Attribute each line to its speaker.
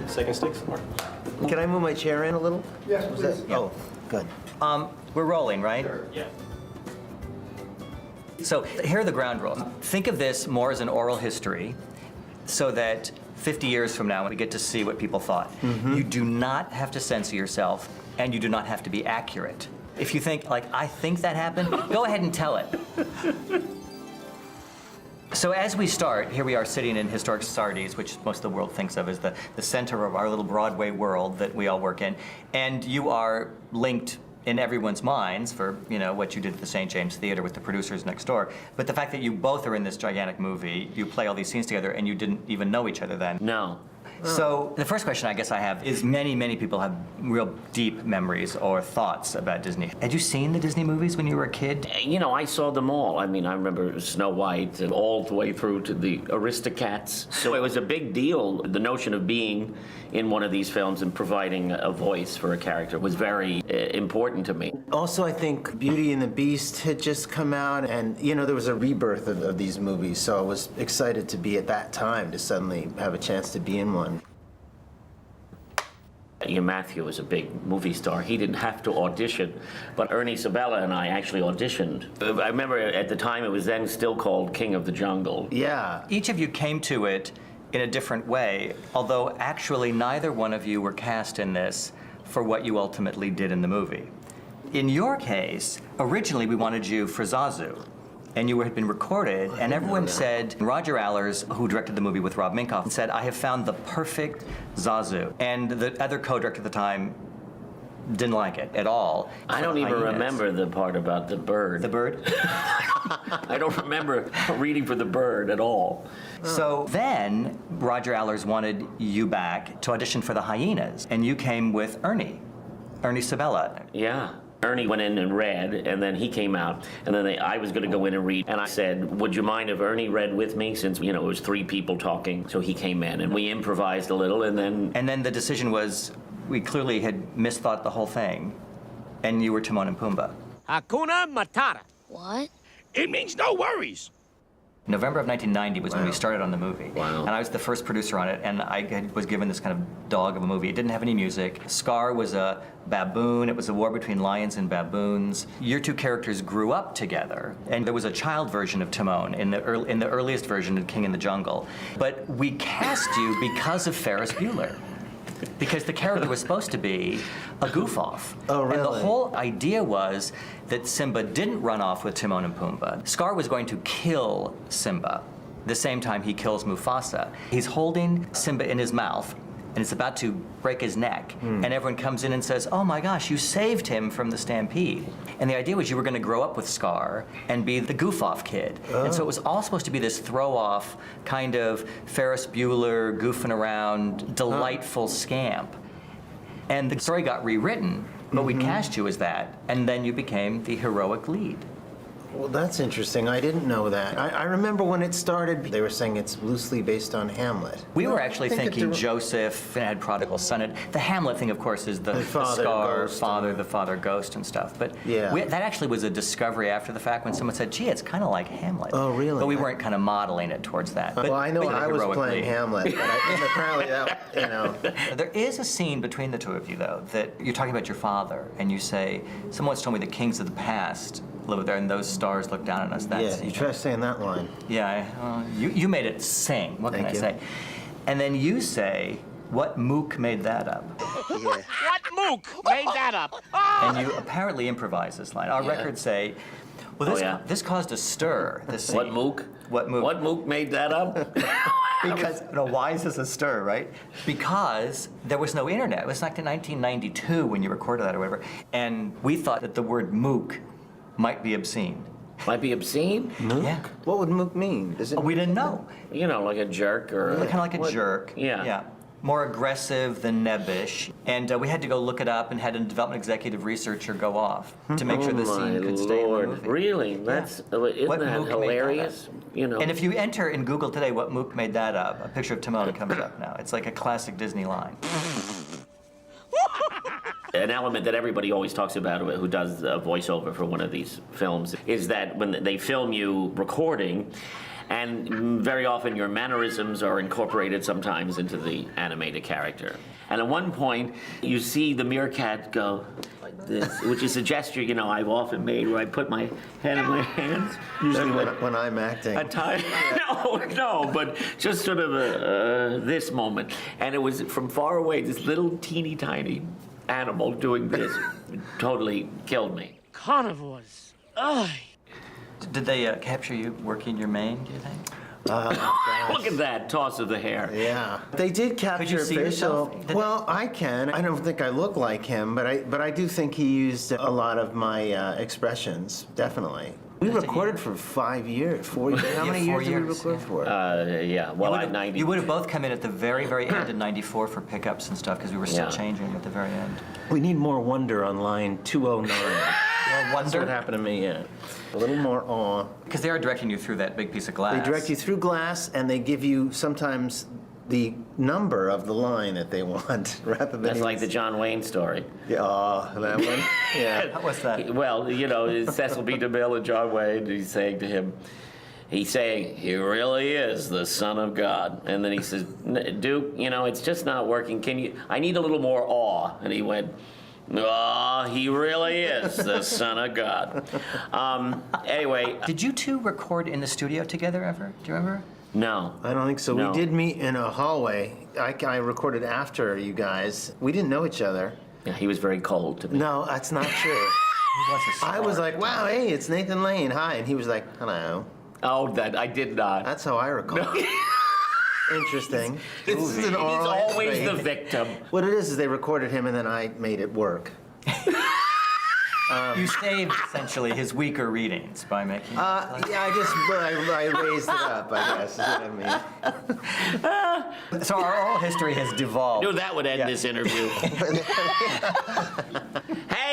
Speaker 1: Second sticks?
Speaker 2: Can I move my chair in a little?
Speaker 3: Yes, please.
Speaker 2: Oh, good.
Speaker 4: We're rolling, right?
Speaker 1: Sure, yeah.
Speaker 4: So here are the ground rules. Think of this more as an oral history so that 50 years from now we get to see what people thought. You do not have to censor yourself, and you do not have to be accurate. If you think, like, I think that happened, go ahead and tell it. So as we start, here we are sitting in historic Sardes, which most of the world thinks of as the center of our little Broadway world that we all work in. And you are linked in everyone's minds for, you know, what you did at the St. James Theater with the producers next door. But the fact that you both are in this gigantic movie, you play all these scenes together, and you didn't even know each other then.
Speaker 5: No.
Speaker 4: So the first question I guess I have is many people have real deep memories or thoughts about Disney. Had you seen the Disney movies when you were a kid?
Speaker 5: You know, I saw them all. I mean, I remember Snow White and all the way through to the Aristocats. So it was a big deal. The notion of being in one of these films and providing a voice for a character was very important to me.
Speaker 2: Also, I think Beauty and the Beast had just come out, and, you know, there was a rebirth of these movies, so I was excited to be at that time to suddenly have a chance to be in one.
Speaker 5: Matthew was a big movie star. He didn't have to audition, but Ernie Sabella and I actually auditioned. I remember at the time it was then still called King of the Jungle.
Speaker 2: Yeah.
Speaker 4: Each of you came to it in a different way, although actually neither one of you were cast in this for what you ultimately did in the movie. In your case, originally we wanted you for Zazu, and you had been recorded, and everyone said, Roger Allers, who directed the movie with Rob Minkoff, said, I have found the perfect Zazu. And the other co-director at the time didn't like it at all.
Speaker 5: I don't even remember the part about the bird.
Speaker 4: The bird?
Speaker 5: I don't remember reading for the bird at all.
Speaker 4: So then, Roger Allers wanted you back to audition for the Hyenas, and you came with Ernie Sabella.
Speaker 5: Yeah. Ernie went in and read, and then he came out, and then I was going to go in and read, and I said, would you mind if Ernie read with me, since, you know, it was 3 people talking. So he came in, and we improvised a little, and then...
Speaker 4: And then the decision was, we clearly had misthought the whole thing, and you were Timon and Pumbaa.
Speaker 6: Hakuna Matata.
Speaker 7: What?
Speaker 6: It means no worries.
Speaker 4: November of 1990 was when we started on the movie.
Speaker 5: Wow.
Speaker 4: And I was the first producer on it, and I was given this kind of dog of a movie. It didn't have any music. Scar was a baboon. It was a war between lions and baboons. Your two characters grew up together, and there was a child version of Timon in the earliest version of King in the Jungle. But we cast you because of Ferris Bueller. Because the character was supposed to be a goof-off.
Speaker 2: Oh, really?
Speaker 4: And the whole idea was that Simba didn't run off with Timon and Pumbaa. Scar was going to kill Simba the same time he kills Mufasa. He's holding Simba in his mouth, and it's about to break his neck. And everyone comes in and says, oh my gosh, you saved him from the stampede. And the idea was you were going to grow up with Scar and be the goof-off kid. And so it was all supposed to be this throw-off, kind of Ferris Bueller, goofing around, delightful scamp. And the story got rewritten, but we cast you as that, and then you became the heroic lead.
Speaker 2: Well, that's interesting. I didn't know that. I remember when it started, they were saying it's loosely based on Hamlet.
Speaker 4: We were actually
Speaker 2: I think
Speaker 4: thinking Joseph and had Prodigal Son. The Hamlet thing, of course, is the
Speaker 2: father,
Speaker 4: Scar,
Speaker 2: ghost,
Speaker 4: father, the father ghost and stuff. But
Speaker 2: Yeah.
Speaker 4: that actually was a discovery after the fact when someone said, gee, it's kind of like Hamlet.
Speaker 2: Oh, really?
Speaker 4: But we weren't kind of modeling it towards that. But,
Speaker 2: Well, I know
Speaker 4: but, you
Speaker 2: I was
Speaker 4: heroically.
Speaker 2: playing Hamlet, but apparently that, you know.
Speaker 4: There is a scene between the two of you, though, that you're talking about your father, and you say, someone once told me the kings of the past live there, and those stars look down on us. That's,
Speaker 2: Yeah, you try saying that line.
Speaker 4: Yeah, you made it sing. What can I
Speaker 2: Thank you.
Speaker 4: say? And then you say, what mook made that up?
Speaker 2: Yeah.
Speaker 6: What mook made that up?
Speaker 4: And you apparently improvise this line. Our records say, well, this caused a stir, this scene.
Speaker 5: What mook?
Speaker 4: What mook?
Speaker 5: What mook made that up?
Speaker 4: Because, no, why is this a stir, right? Because there was no internet. It was like in 1992 when you recorded that or whatever. And we thought that the word mook might be obscene.
Speaker 5: Might be obscene?
Speaker 2: Mook?
Speaker 4: Yeah.
Speaker 2: What would mook mean? Does it?
Speaker 4: We didn't know.
Speaker 5: You know, like a jerk or...
Speaker 4: Kind of like a jerk.
Speaker 5: Yeah.
Speaker 4: Yeah. More aggressive than nebbish. And we had to go look it up and had a development executive researcher go off to make sure the scene could stay in the movie.
Speaker 5: Really? That's isn't
Speaker 4: What
Speaker 5: that
Speaker 4: mook made
Speaker 5: hilarious?
Speaker 4: that
Speaker 5: You know.
Speaker 4: And if you enter in Google today, what mook made that up, a picture of Timon comes up now. It's like a classic Disney line.
Speaker 5: An element that everybody always talks about who does a voiceover for one of these films is that when they film you recording, And very often your mannerisms are incorporated sometimes into the animated character. And at one point, you see the meerkat go like this, which is a gesture, I've often made where I put my head in my hands.
Speaker 2: Usually when I'm acting.
Speaker 5: At times, no, but just sort of this moment. And it was from far away, this little teeny tiny animal doing this totally killed me.
Speaker 6: Carnivores. Ugh.
Speaker 4: Did they capture you working your mane, do you think?
Speaker 5: Look at that toss of the hair.
Speaker 2: Yeah, they did capture
Speaker 4: see
Speaker 2: facial.
Speaker 4: yourself?
Speaker 2: Well, I can. I don't think I look like him, but I do think he used a lot of my expressions. Definitely. We recorded for 5 years, 4 years. How many
Speaker 4: 4
Speaker 2: years did we
Speaker 4: years,
Speaker 2: record for?
Speaker 5: Yeah, well, I 90.
Speaker 4: You would have both come in at the very, very end of '94 for pickups and stuff because we were still
Speaker 5: Yeah.
Speaker 4: changing at the very end.
Speaker 2: We need more wonder on line 209.
Speaker 4: Well,
Speaker 2: That's what happened to me, yeah. A little more awe.
Speaker 4: because they are directing you through that big piece of glass.
Speaker 2: They direct you through glass, and they give you sometimes the number of the line that they want, rather than...
Speaker 5: That's like the John Wayne story.
Speaker 2: Yeah, that one? Yeah.
Speaker 4: What's that?
Speaker 5: Well, Cecil B. DeMille and John Wayne, he's saying to him, he really is the Son of God. And then he says, Duke, it's just not working. I need a little more awe. And he went, oh, he really is the Son of God. Anyway.
Speaker 4: Did you two record in the studio together ever? Do you remember?
Speaker 5: No.
Speaker 2: I don't think so.
Speaker 5: No.
Speaker 2: We did meet in a hallway. I recorded after you guys. We didn't know each other.
Speaker 5: Yeah, he was very cold to me.
Speaker 2: No, that's not true. I was like, wow, hey, it's Nathan Lane. Hi. And he was like, hello.
Speaker 5: Oh, that I did not.
Speaker 2: That's how I recall. Interesting. This is an
Speaker 5: He's
Speaker 2: oral
Speaker 5: always
Speaker 2: history.
Speaker 5: the victim.
Speaker 2: What it is they recorded him and then I made it work.
Speaker 4: You saved essentially his weaker readings by making.
Speaker 2: Yeah, I raised it up, I guess, is what I mean.
Speaker 4: So our oral history has devolved.
Speaker 5: Knew that would end
Speaker 4: Yeah.
Speaker 5: this interview. Hey,